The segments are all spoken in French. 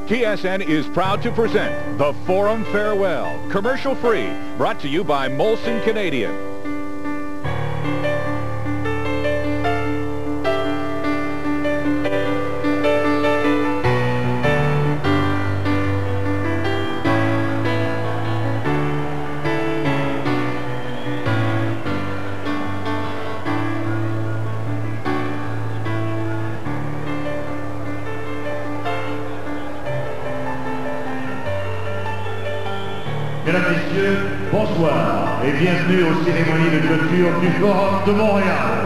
TSN is proud to present the Forum Farewell, commercial-free, brought to you by Molson Canadian. Mesdames, Messieurs, bonsoir et bienvenue aux cérémonies de clôture du Forum de Montréal.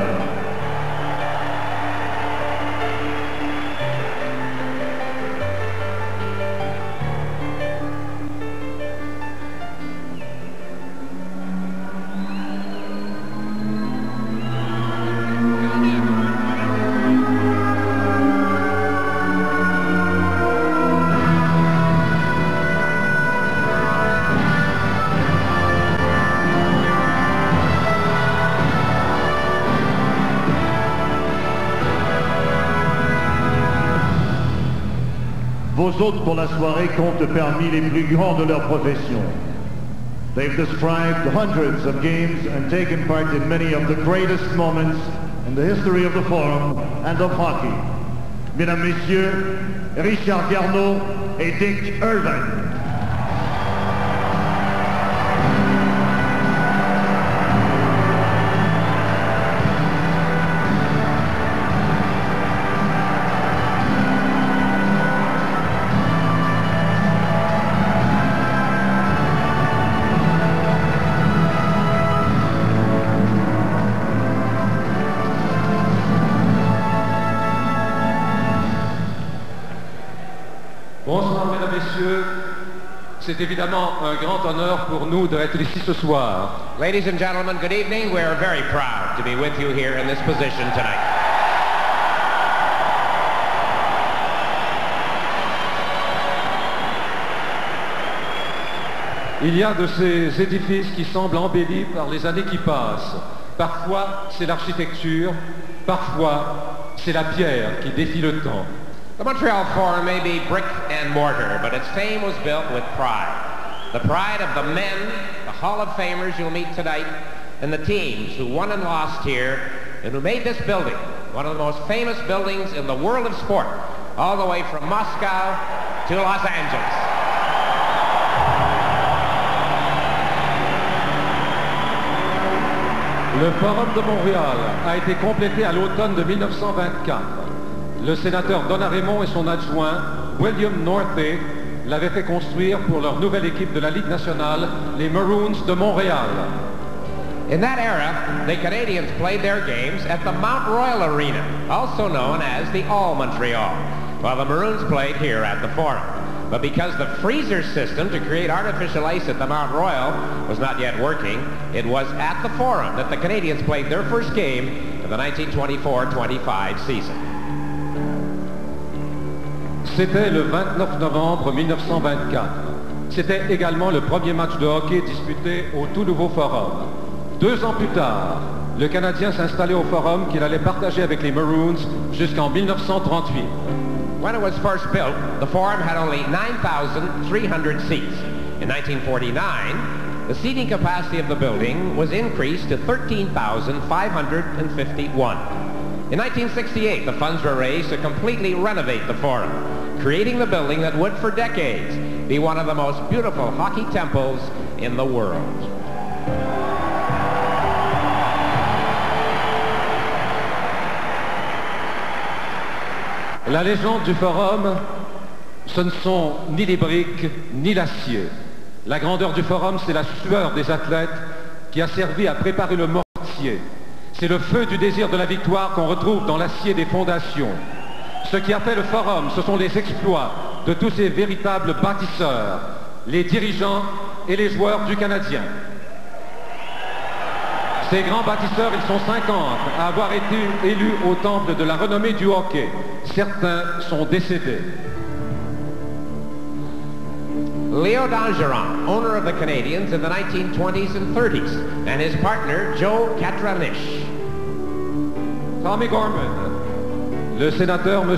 Vos hôtes pour la soirée comptent parmi les plus grands de leur profession. They've described hundreds of games and taken part in many of the greatest moments in the history of the Forum and of hockey. Mesdames, Messieurs, Richard Garneau et Dick Irvine. Bonsoir mesdames, messieurs. C'est évidemment un grand honneur pour nous d'être ici ce soir. Ladies and gentlemen, good evening. We are very proud to be with you here in this position tonight. Il y a de ces édifices qui semblent embellis par les années qui passent. Parfois, c'est l'architecture, parfois, c'est la pierre qui défie le temps. The Montreal Forum may be brick and mortar, but its fame was built with pride. The pride of the men, the Hall of Famers you'll meet tonight, and the teams who won and lost here, and who made this building one of the most famous buildings in the world of sport, all the way from Moscow to Los Angeles. Le Forum de Montréal a été complété à l'automne de 1924. Le sénateur Donald Raymond et son adjoint, William Northey, l'avaient fait construire pour leur nouvelle équipe de la Ligue nationale, les Maroons de Montréal. In that era, the Canadians played their games at the Mount Royal Arena, also known as the All Montreal, while the Maroons played here at the Forum. But because the freezer system to create artificial ice at the Mount Royal was not yet working, it was at the Forum that the Canadians played their first game of the 1924-25 season. C'était le 29 novembre 1924. C'était également le premier match de hockey disputé au tout nouveau Forum. 2 ans plus tard, le Canadien s'installait au Forum qu'il allait partager avec les Maroons jusqu'en 1938. When it was first built, the Forum had only 9,300 seats. In 1949, the seating capacity of the building was increased to 13,551. In 1968, the funds were raised to completely renovate the Forum, creating the building that would for decades be one of the most beautiful hockey temples in the world. La légende du Forum, ce ne sont ni les briques, ni l'acier. La grandeur du Forum, c'est la sueur des athlètes qui a servi à préparer le mortier. C'est le feu du désir de la victoire qu'on retrouve dans l'acier des fondations. Ce qui a fait le Forum, ce sont les exploits de tous ces véritables bâtisseurs, les dirigeants et les joueurs du Canadien. Ces grands bâtisseurs, ils sont 50 à avoir été élus au temple de la renommée du hockey. Certains sont décédés. Leo Dangeron, owner of the Canadians in the 1920s and 30s, and his partner Joe Katranich. Tommy Gorman, le sénateur M.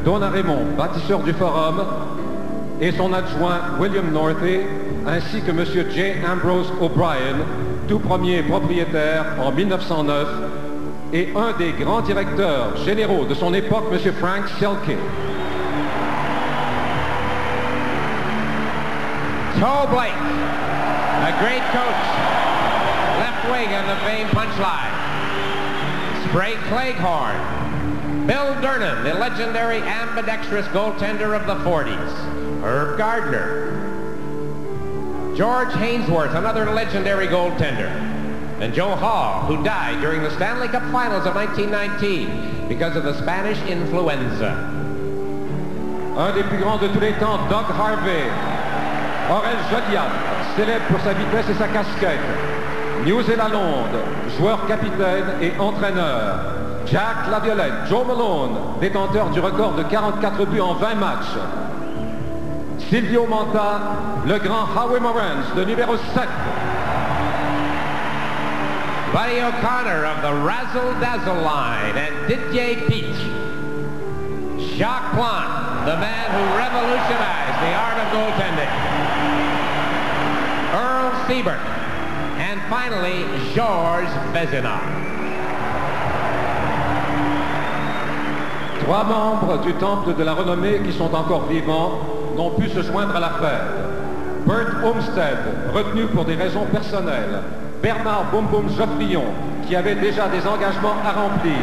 Donat Raymond, bâtisseur du Forum, et son adjoint William Northey, ainsi que M. J. Ambrose O'Brien, tout premier propriétaire en 1909, et un des grands directeurs généraux de son époque, M. Frank Selke. Toe Blake, a great coach, left wing on the famed punchline. Sprague Cleghorn, Bill Durnan, the legendary ambidextrous goaltender of the 40s. Herb Gardner, George Hainsworth, another legendary goaltender, and Joe Hall, who died during the Stanley Cup Finals of 1919 because of the Spanish influenza. Un des plus grands de tous les temps, Doug Harvey. Aurel Joliat, célèbre pour sa vitesse et sa casquette. Newsy Lalonde, joueur capitaine et entraîneur. Jack Laviolette, Joe Malone, détenteur du record de 44 buts en 20 matchs. Silvio Monta, le grand Howie Morans, le numéro 7. Buddy O'Connor of the Razzle Dazzle line and Didier Peach. Jacques Plante, the man who revolutionized the art of goaltending. Earl Siebert, and finally, Georges Vezina. Trois membres du Temple de la Renommée qui sont encore vivants n'ont pu se joindre à la fête. Bert Olmsted, retenu pour des raisons personnelles. Bernard Boum Boum Geoffrion, qui avait déjà des engagements à remplir.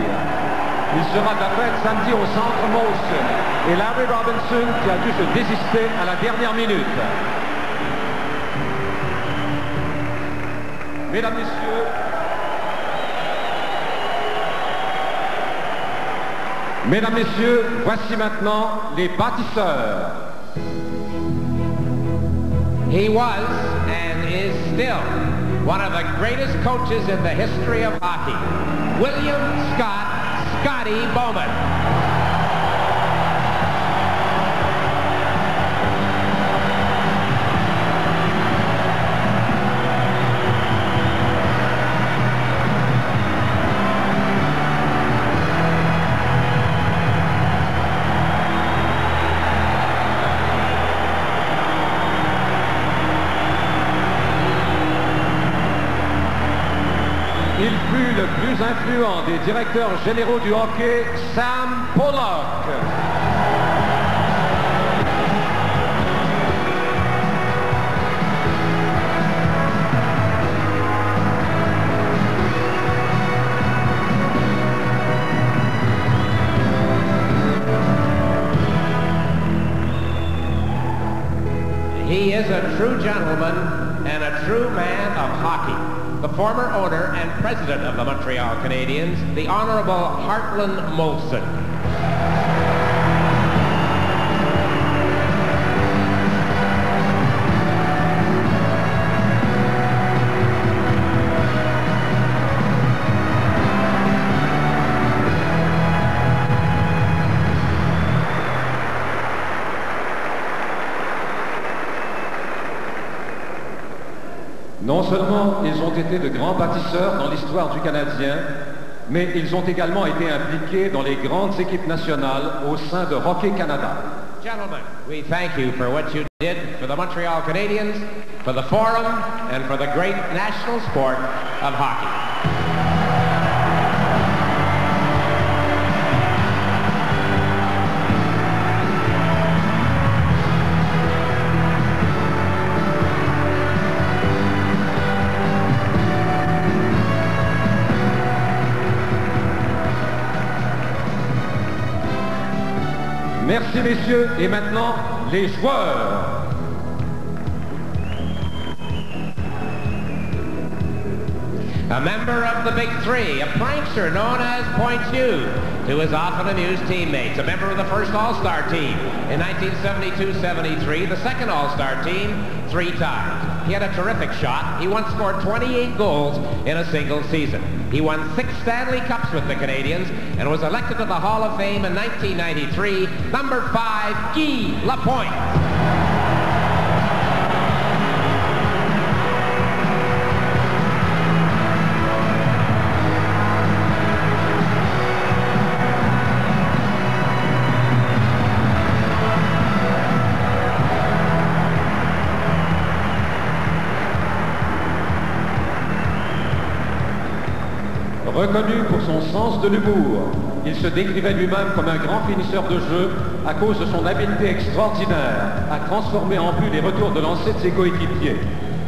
Il sera de la fête samedi au centre Molson. Et Larry Robinson qui a dû se désister à la dernière minute. Mesdames, Messieurs, Mesdames, Messieurs, voici maintenant les bâtisseurs. He was and is still one of the greatest coaches in the history of hockey. William Scott Scotty Bowman. Il fut le plus influent des directeurs généraux du hockey, Sam Pollock. He is a true gentleman and a true man of hockey. The former owner and president of the Montreal Canadiens, the Honorable Hartland Molson. Non seulement ils ont été de grands bâtisseurs dans l'histoire du Canadien, mais ils ont également été impliqués dans les grandes équipes nationales au sein de Hockey Canada. Gentlemen, we thank you for what you did for the Montreal Canadiens, for the Forum, and for the great national sport of hockey. Merci messieurs, et maintenant les joueurs. A member of the Big Three, a prankster known as Point Hughes, to his often amused teammates, a member of the first All-Star team in 1972-73, the second All-Star team 3 times. He had a terrific shot. He once scored 28 goals in a single season. He won 6 Stanley Cups with the Canadiens and was elected to the Hall of Fame in 1993. Number 5, Guy Lapointe. Reconnu pour son sens de l'humour, il se décrivait lui-même comme un grand finisseur de jeu à cause de son habileté extraordinaire à transformer en but les retours de lancer de ses coéquipiers.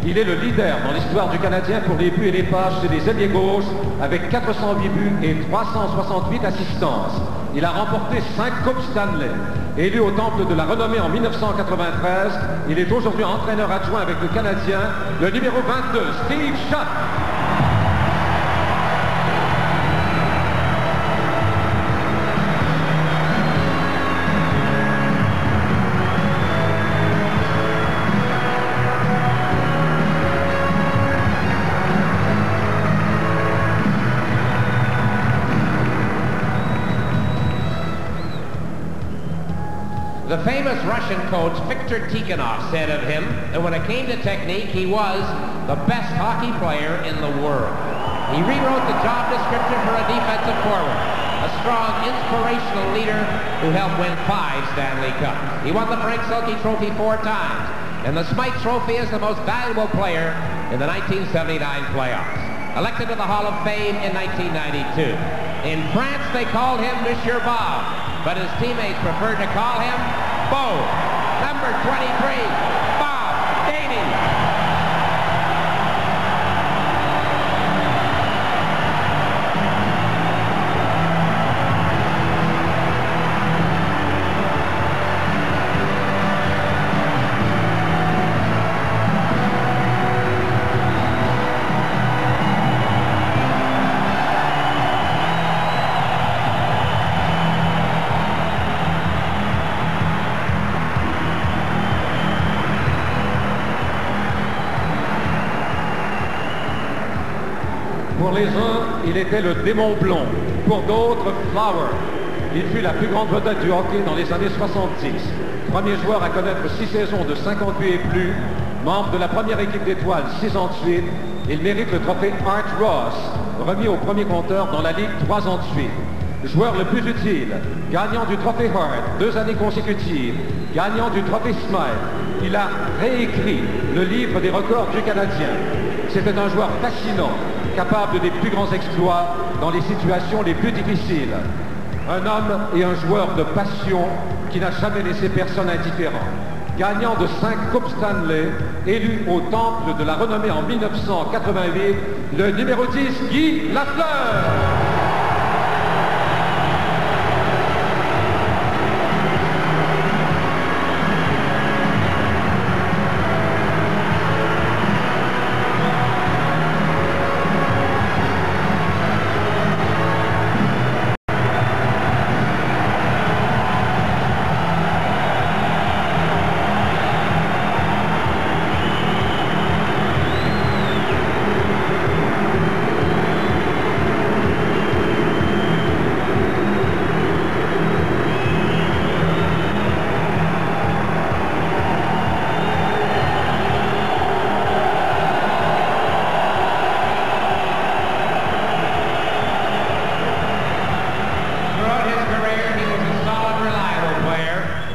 Il est le leader dans l'histoire du Canadien pour les buts et les passes chez les ailiers gauches avec 408 buts et 368 assistances. Il a remporté 5 Coupes Stanley. Élu au Temple de la Renommée en 1993, il est aujourd'hui entraîneur adjoint avec le Canadien, le numéro 22, Steve Shutt. The famous Russian coach Viktor Tikhonov said of him that when it came to technique, he was the best hockey player in the world. He rewrote the job description for a defensive forward, a strong, inspirational leader who helped win 5 Stanley Cups. He won the Frank Selke Trophy 4 times, and the Smythe Trophy as the most valuable player in the 1979 playoffs. Elected to the Hall of Fame in 1992. In France, they called him Monsieur Bob, but his teammates preferred to call him Bo. Number 23, Bob Gainey. Pour les uns, il était le démon blond. Pour d'autres, Flower. Il fut la plus grande vedette du hockey dans les années 70. Premier joueur à connaître 6 saisons de 50 buts et plus, membre de la première équipe d'étoiles 6 ans de suite, il mérite le trophée Art Ross, remis au premier compteur dans la Ligue 3 ans de suite. Joueur le plus utile, gagnant du trophée Hart 2 années consécutives, gagnant du trophée Smythe. Il a réécrit le livre des records du Canadien. C'était un joueur fascinant, capable des plus grands exploits dans les situations les plus difficiles. Un homme et un joueur de passion qui n'a jamais laissé personne indifférent. Gagnant de 5 Coupes Stanley, élu au Temple de la Renommée en 1988, le numéro 10, Guy Lafleur.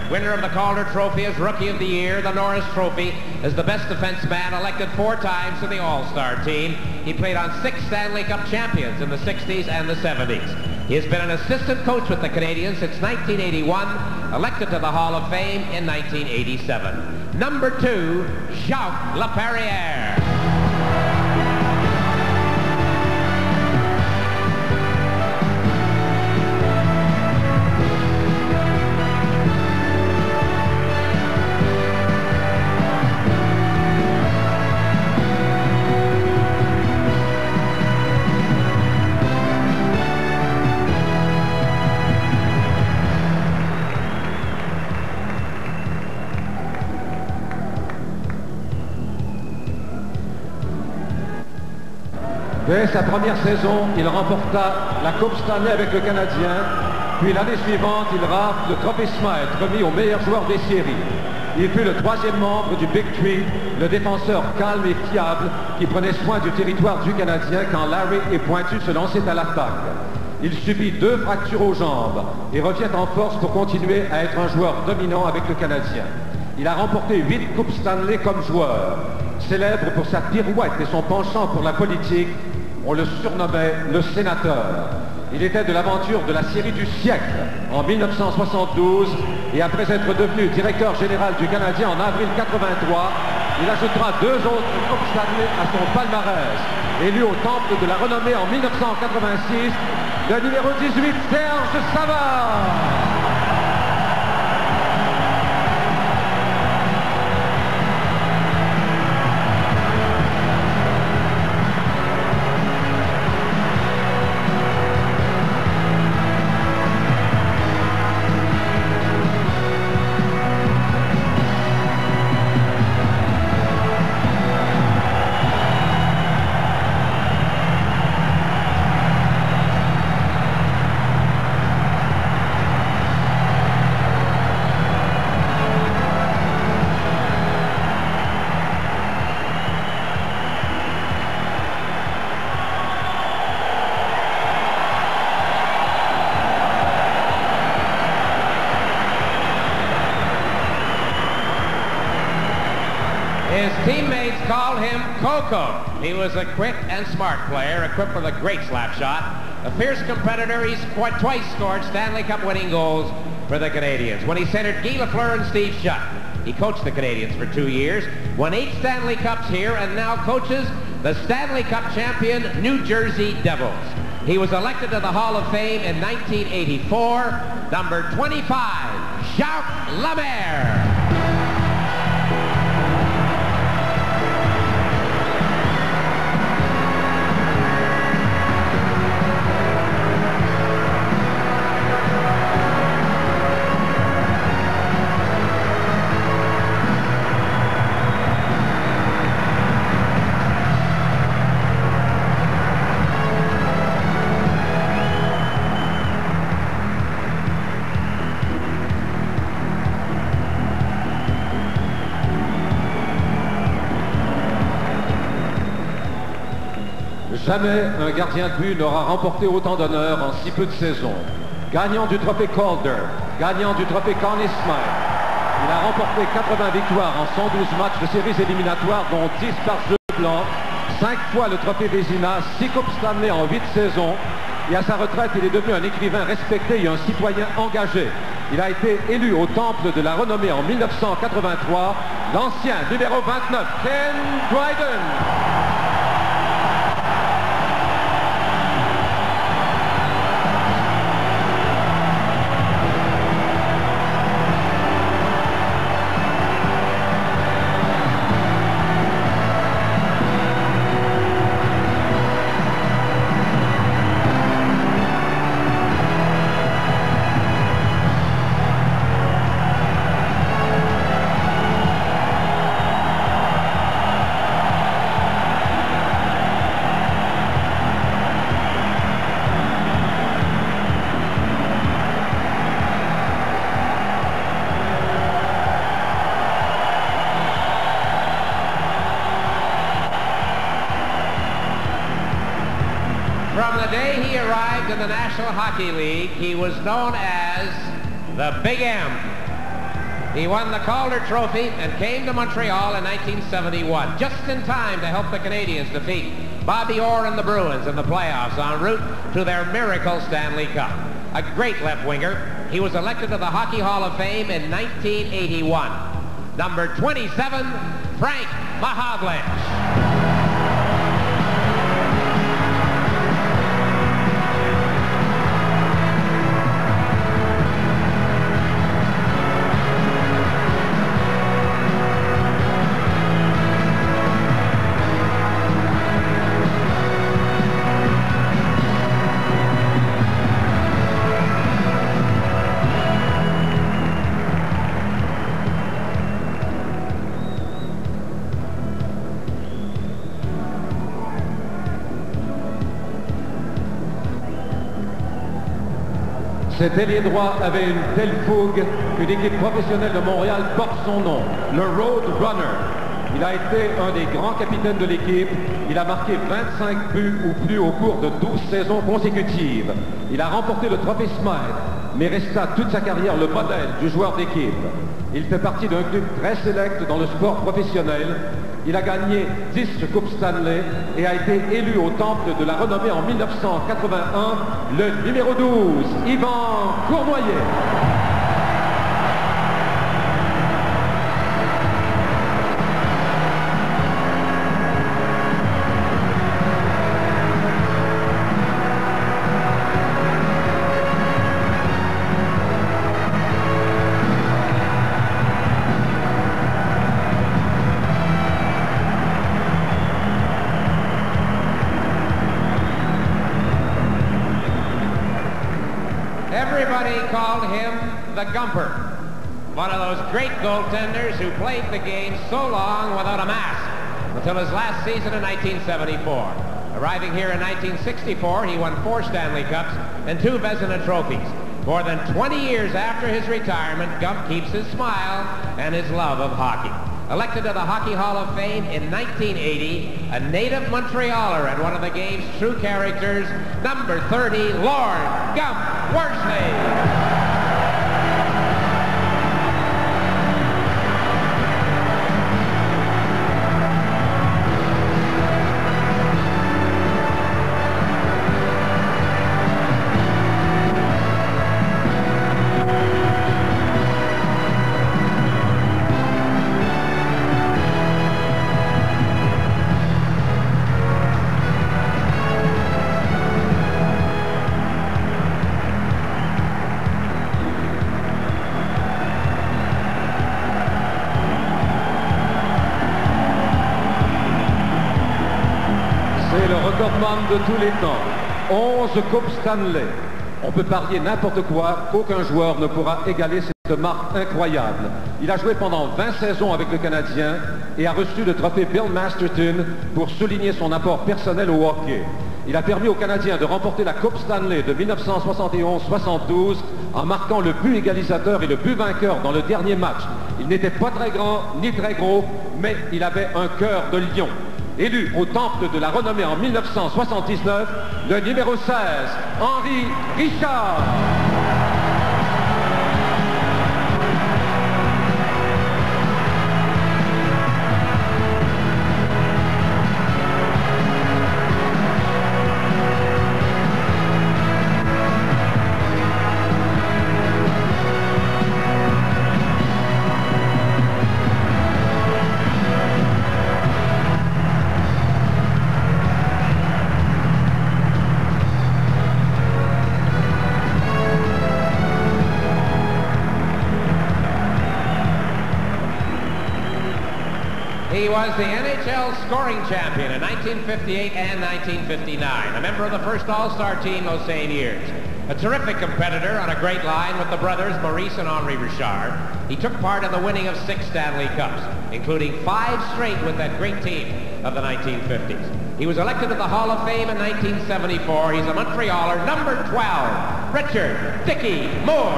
Winner of the Calder Trophy as Rookie of the Year, the Norris Trophy as the best defenseman, elected 4 times to the All-Star team. He played on 6 Stanley Cup champions in the 60s and the 70s. He has been an assistant coach with the Canadiens since 1981, elected to the Hall of Fame in 1987. Number 2, Jacques Laperrière. Dès sa première saison, il remporta la Coupe Stanley avec le Canadien. Puis l'année suivante, il rafle le trophée Smythe, remis au meilleur joueur des séries. Il fut le 3e membre du Big Three, le défenseur calme et fiable qui prenait soin du territoire du Canadien quand Larry et Pointu se lançaient à l'attaque. Il subit 2 fractures aux jambes et revient en force pour continuer à être un joueur dominant avec le Canadien. Il a remporté 8 Coupes Stanley comme joueur. Célèbre pour sa pirouette et son penchant pour la politique, On le surnommait le sénateur. Il était de l'aventure de la série du siècle en 1972 et après être devenu directeur général du Canadien en avril 83, il ajoutera 2 autres Coupes Stanley à son palmarès. Élu au Temple de la Renommée en 1986, le numéro 18, Serge Savard. His teammates called him Coco. He was a quick and smart player, equipped with a great slap shot. A fierce competitor, he's twice scored Stanley Cup winning goals for the Canadiens. When he centered Guy Lafleur and Steve Shutt, he coached the Canadiens for 2 years, won 8 Stanley Cups here, and now coaches the Stanley Cup champion New Jersey Devils. He was elected to the Hall of Fame in 1984, number 25, Jacques Lemaire. Jamais un gardien de but n'aura remporté autant d'honneurs en si peu de saisons. Gagnant du trophée Calder, gagnant du trophée Conn Smythe, il a remporté 80 victoires en 112 matchs de séries éliminatoires, dont 10 par jeu blanc, 5 fois le trophée Vézina, 6 Coupes Stanley en 8 saisons. Et à sa retraite, il est devenu un écrivain respecté et un citoyen engagé. Il a été élu au Temple de la Renommée en 1983, l'ancien numéro 29, Ken Dryden. From the day he arrived in the National Hockey League, he was known as the Big M. He won the Calder Trophy and came to Montreal in 1971, just in time to help the Canadiens defeat Bobby Orr and the Bruins in the playoffs en route to their miracle Stanley Cup. A great left winger, he was elected to the Hockey Hall of Fame in 1981. Number 27, Frank Mahovlich. Cet ailier droit avait une telle fougue qu'une équipe professionnelle de Montréal porte son nom, le Road Runner. Il a été un des grands capitaines de l'équipe. Il a marqué 25 buts ou plus au cours de 12 saisons consécutives. Il a remporté le trophée Smythe, mais resta toute sa carrière le modèle du joueur d'équipe. Il fait partie d'un club très sélect dans le sport professionnel. Il a gagné 10 Coupes Stanley et a été élu au Temple de la Renommée en 1981, le numéro 12, Yvan Cournoyer. Everybody called him the Gumper, one of those great goaltenders who played the game so long without a mask until his last season in 1974. Arriving here in 1964, he won 4 Stanley Cups and 2 Vezina trophies. More than 20 years after his retirement, Gump keeps his smile and his love of hockey. Elected to the Hockey Hall of Fame in 1980, a native Montrealer and one of the game's true characters, number 30, Lord Gump Worsley. C'est le recordman de tous les temps. 11 Coupes Stanley. On peut parier n'importe quoi, qu'aucun joueur ne pourra égaler cette marque incroyable. Il a joué pendant 20 saisons avec le Canadien et a reçu le trophée Bill Masterton pour souligner son apport personnel au hockey. Il a permis aux Canadiens de remporter la Coupe Stanley de 1971-72 en marquant le but égalisateur et le but vainqueur dans le dernier match. Il n'était pas très grand ni très gros, mais il avait un cœur de lion. Élu au Temple de la Renommée en 1979, le numéro 16, Henri Richard. He was the NHL scoring champion in 1958 and 1959, a member of the first All-Star team those same years. A terrific competitor on a great line with the brothers Maurice and Henri Richard. He took part in the winning of 6 Stanley Cups, including 5 straight with that great team of the 1950s. He was elected to the Hall of Fame in 1974. He's a Montrealer, number 12, Richard Dickie Moore.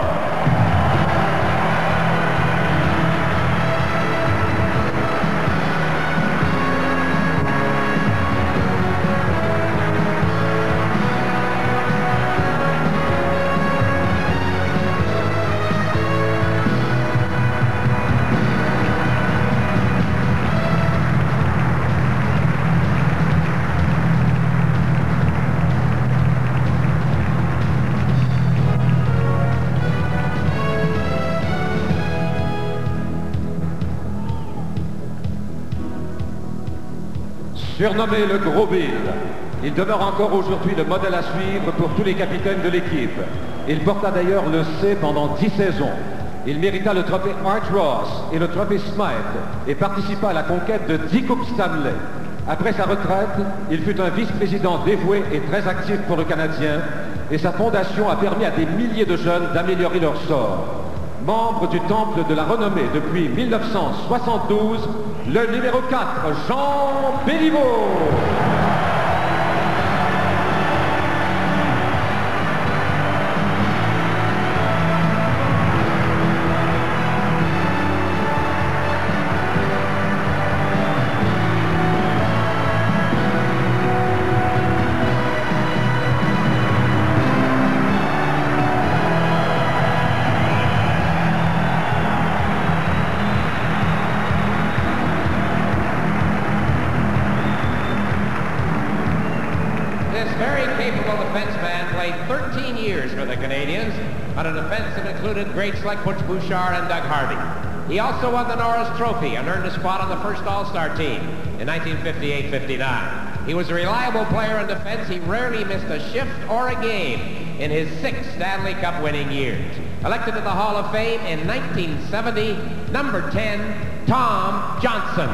Surnommé le Gros Bill, il demeure encore aujourd'hui le modèle à suivre pour tous les capitaines de l'équipe. Il porta d'ailleurs le C pendant 10 saisons. Il mérita le trophée Art Ross et le trophée Smythe et participa à la conquête de 10 Coupes Stanley. Après sa retraite, il fut un vice-président dévoué et très actif pour le Canadien et sa fondation a permis à des milliers de jeunes d'améliorer leur sort. Membre du Temple de la Renommée depuis 1972, le numéro 4, Jean Béliveau. played 13 years for the Canadians on a defense that included greats like Butch Bouchard and Doug Harvey. He also won the Norris Trophy and earned a spot on the first All-Star team in 1958-59. He was a reliable player in defense. He rarely missed a shift or a game in his 6 Stanley Cup winning years. Elected to the Hall of Fame in 1970, number 10, Tom Johnson.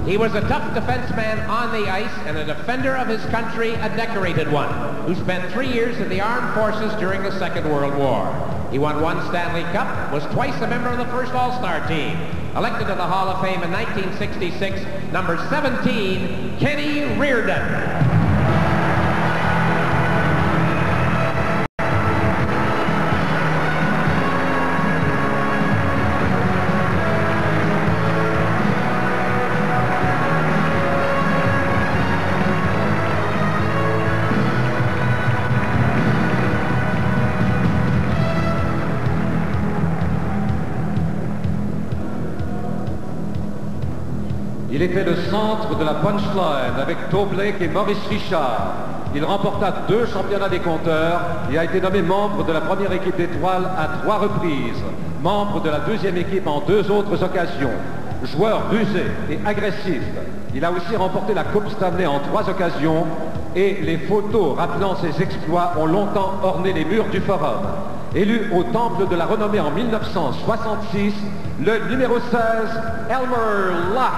He was a tough defenseman on the ice and a defender of his country, a decorated one, who spent 3 years in the armed forces during the Second World War. He won 1 Stanley Cup, was twice a member of the first All-Star team. Elected to the Hall of Fame in 1966, number 17, Kenny Reardon. Il était le centre de la punchline avec Toe Blake et Maurice Richard. Il remporta 2 championnats des compteurs et a été nommé membre de la première équipe d'étoiles à 3 reprises, membre de la deuxième équipe en 2 autres occasions. Joueur rusé et agressif, il a aussi remporté la Coupe Stanley en 3 occasions et les photos rappelant ses exploits ont longtemps orné les murs du Forum. Élu au Temple de la Renommée en 1966, le numéro 16, Elmer Locke.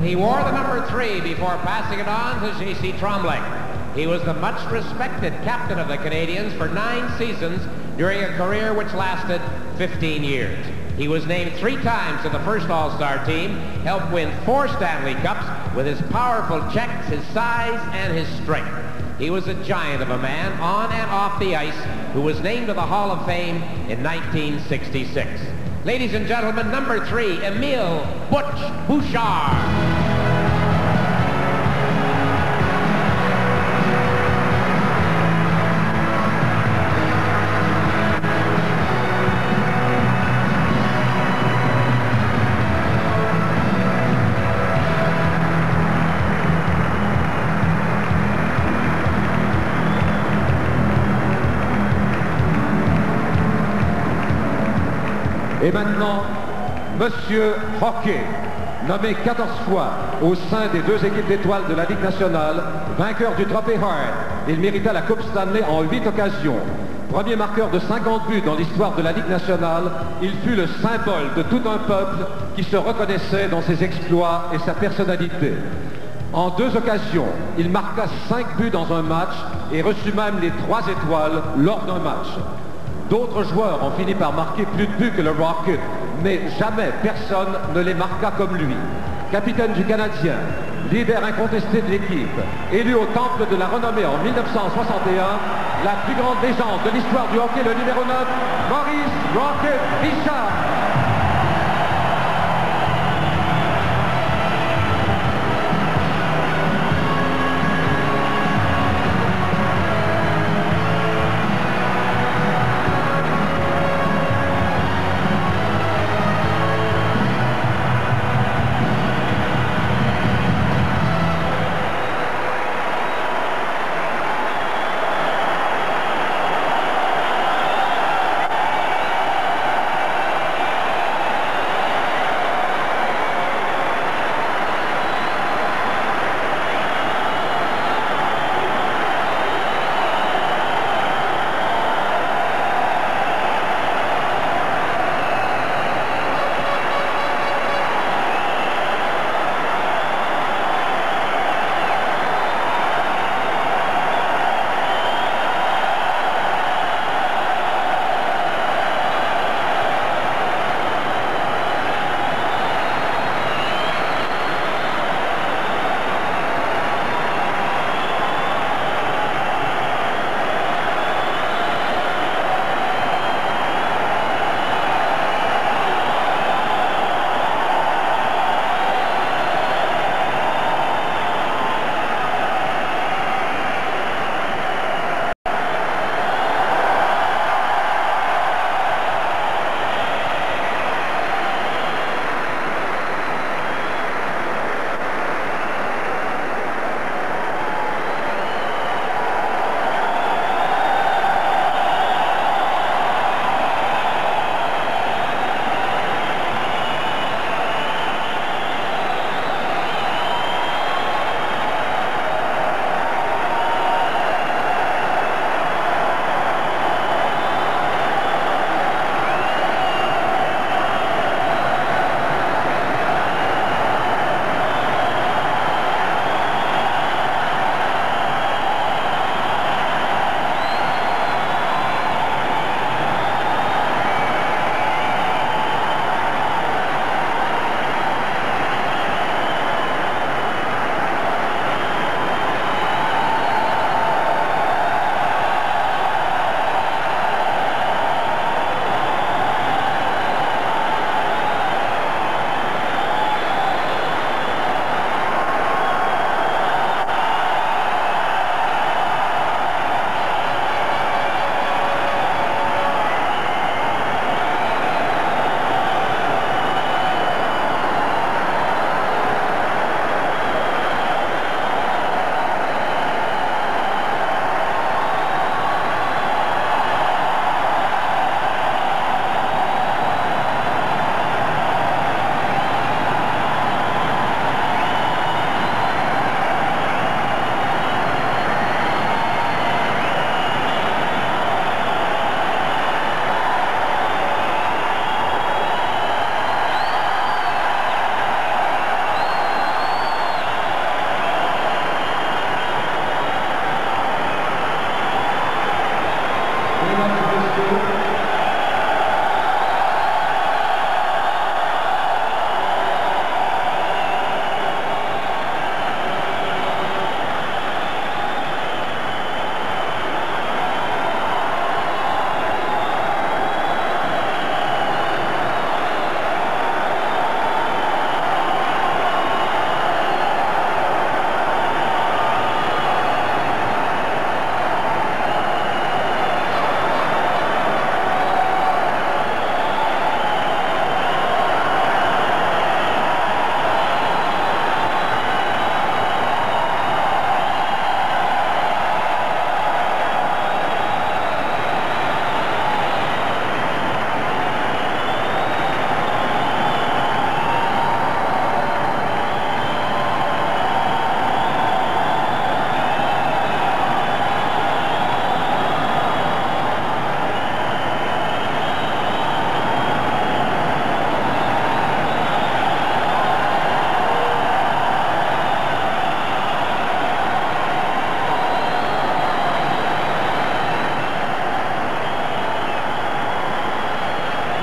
He wore the number 3 before passing it on to J.C. Tremblay. He was the much respected captain of the Canadians for 9 seasons during a career which lasted 15 years. He was named 3 times to the first All-Star team, helped win 4 Stanley Cups with his powerful checks, his size, and his strength. He was a giant of a man on and off the ice who was named to the Hall of Fame in 1966. Ladies and gentlemen, number 3, Emile Butch Bouchard. Et maintenant, Monsieur Hockey, nommé 14 fois au sein des 2 équipes d'étoiles de la Ligue nationale, vainqueur du Trophée Hart. Il mérita la Coupe Stanley en 8 occasions. Premier marqueur de 50 buts dans l'histoire de la Ligue nationale, il fut le symbole de tout un peuple qui se reconnaissait dans ses exploits et sa personnalité. En 2 occasions, il marqua 5 buts dans un match et reçut même les 3 étoiles lors d'un match. D'autres joueurs ont fini par marquer plus de buts que le Rocket, mais jamais personne ne les marqua comme lui. Capitaine du Canadien, leader incontesté de l'équipe, élu au Temple de la Renommée en 1961, la plus grande légende de l'histoire du hockey, le numéro 9, Maurice Rocket Richard.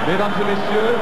Mesdames et messieurs,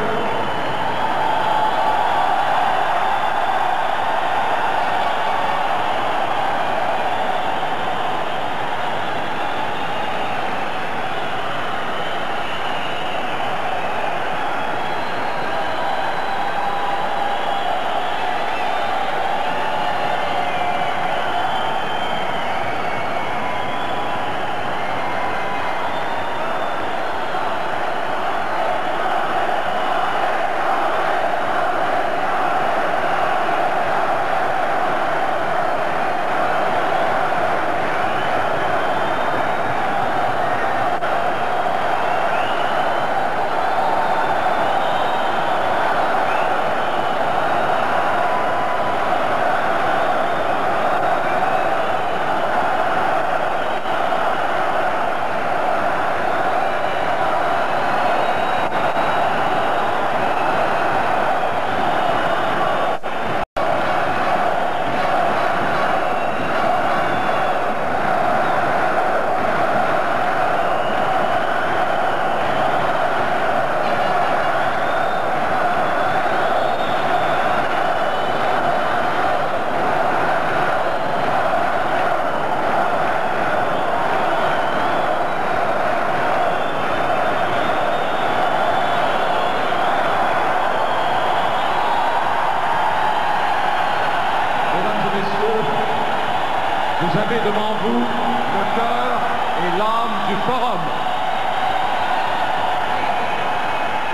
vous avez devant vous le cœur et l'âme du Forum.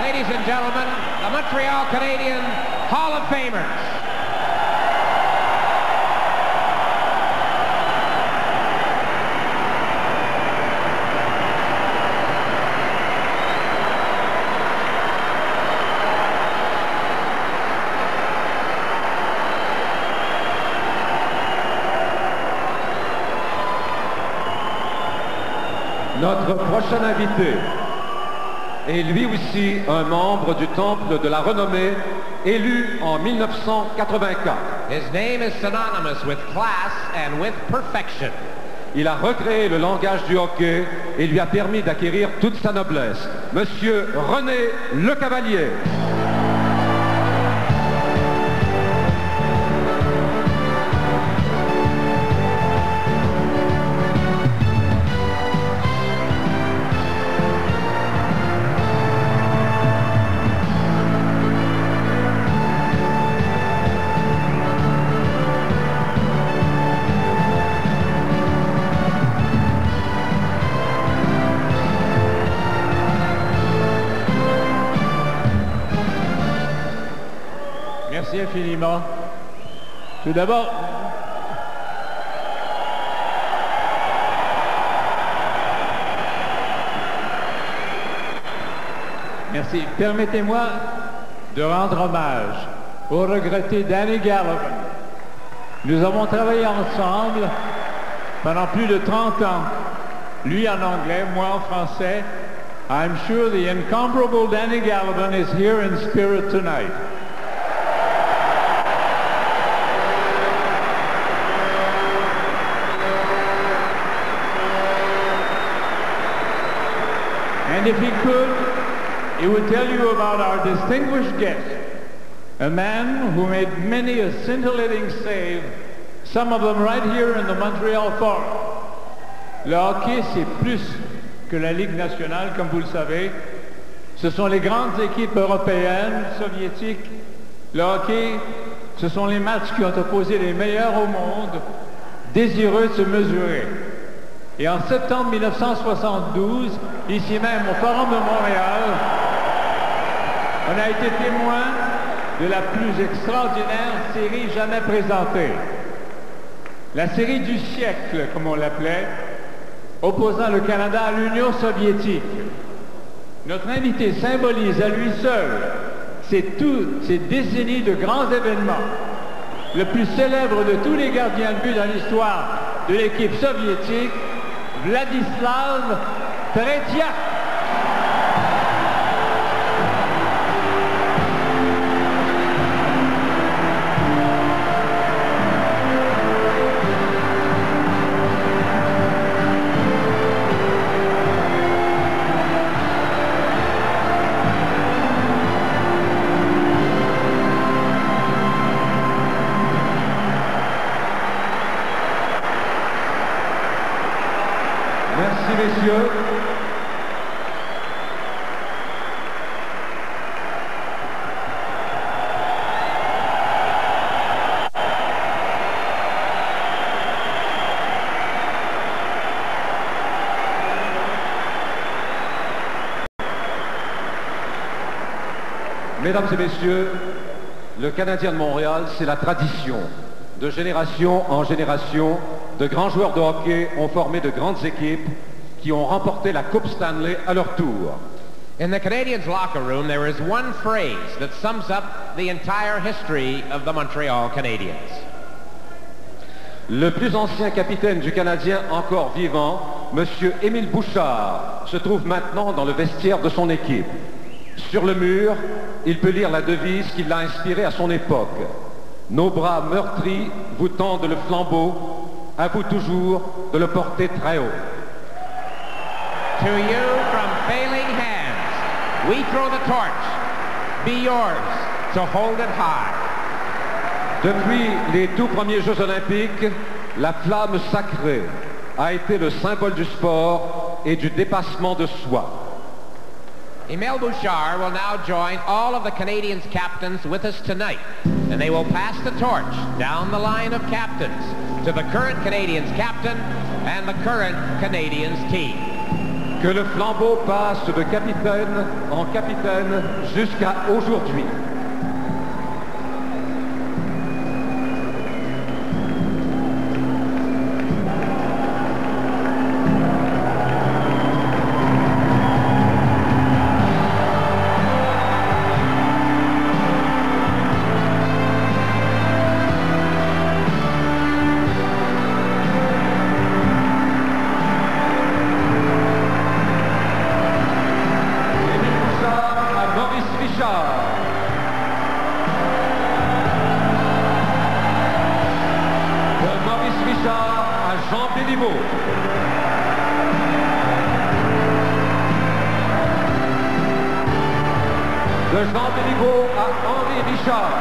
Ladies and gentlemen, the Montreal Canadiens Hall of Famers. Notre prochain invité est lui aussi un membre du Temple de la Renommée, élu en 1984. His name is synonymous with class and with perfection. Il a recréé le langage du hockey et lui a permis d'acquérir toute sa noblesse. Monsieur René Lecavalier. Merci infiniment. Tout d'abord, merci. Permettez-moi de rendre hommage au regretté Danny Gallivan. Nous avons travaillé ensemble pendant plus de 30 ans. Lui en anglais, moi en français. I'm sure the incomparable Danny Gallivan is here in spirit tonight. And if he could, he would tell you about our distinguished guest, a man who made many a scintillating save, some of them right here in the Montreal Forum. Le hockey, c'est plus que la Ligue nationale, comme vous le savez. Ce sont les grandes équipes européennes, soviétiques. Le hockey, ce sont les matchs qui ont opposé les meilleurs au monde, désireux de se mesurer. Et en septembre 1972, ici même au Forum de Montréal, on a été témoin de la plus extraordinaire série jamais présentée. La série du siècle, comme on l'appelait, opposant le Canada à l'Union soviétique. Notre invité symbolise à lui seul ces décennies de grands événements. Le plus célèbre de tous les gardiens de but dans l'histoire de l'équipe soviétique, Vladislav Tretiak. Merci, messieurs. Mesdames et messieurs, le Canadien de Montréal, c'est la tradition. De génération en génération, de grands joueurs de hockey ont formé de grandes équipes qui ont remporté la Coupe Stanley à leur tour. In the Canadiens' locker room, there is one phrase that sums up the entire history of the Montreal Canadiens. Le plus ancien capitaine du Canadien encore vivant, M. Émile Bouchard, se trouve maintenant dans le vestiaire de son équipe. Sur le mur, il peut lire la devise qui l'a inspiré à son époque. Nos bras meurtris vous tendent le flambeau, à vous toujours de le porter très haut. To you from failing hands, we throw the torch. Be yours to hold it high. Depuis les tout premiers Jeux Olympiques, la flamme sacrée a été le symbole du sport et du dépassement de soi. Émile Bouchard will now join all of the Canadiens captains with us tonight, and they will pass the torch down the line of captains to the current Canadiens captain and the current Canadiens team. Que le flambeau passe de capitaine en capitaine jusqu'à aujourd'hui. De Jean Béliveau à Henri Richard.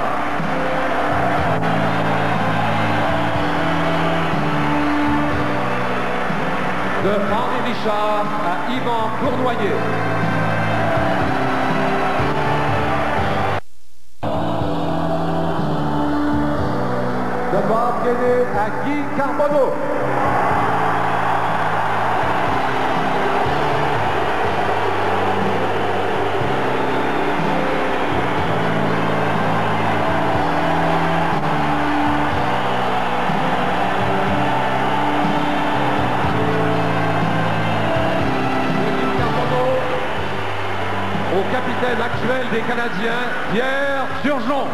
De Henri Richard à Yvan Cournoyer. De Bob Kennedy à Guy Carbonneau. Au capitaine actuel des Canadiens, Pierre Turgeon.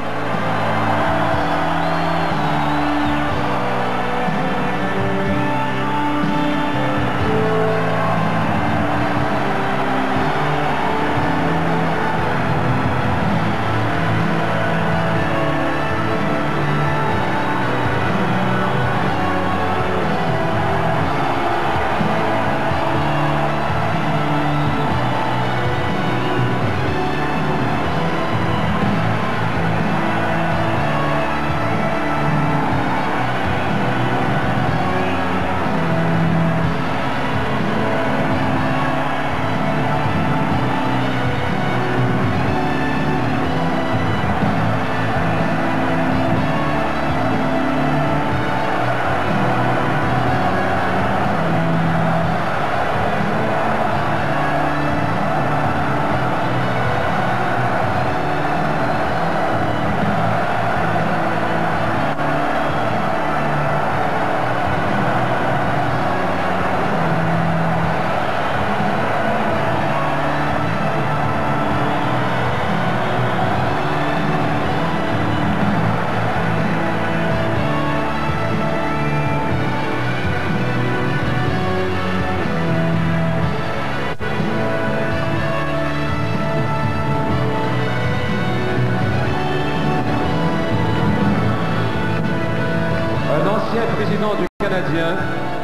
Président du Canadien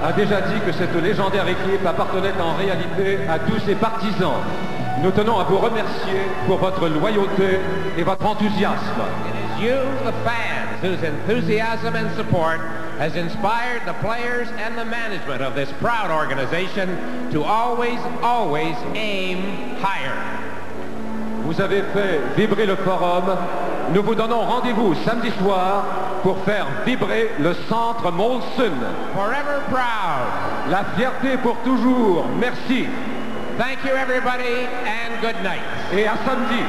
a déjà dit que cette légendaire équipe appartenait en réalité à tous ses partisans. Nous tenons à vous remercier pour votre loyauté et votre enthousiasme. It is you, the fans, whose enthusiasm and support has inspired the players and the management of this proud organization to always, always aim higher. Vous avez fait vibrer le forum. Nous vous donnons rendez-vous samedi soir pour faire vibrer le centre Molson. Forever proud. La fierté pour toujours. Merci. Thank you everybody and good night. Et à samedi.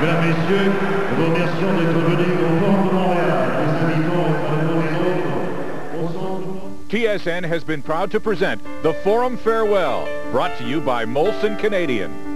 Mesdames, Messieurs, nous vous remercions d'être venus au Forum de Montréal. Les invitons et les autres. TSN has been proud to present the Forum Farewell, brought to you by Molson Canadian.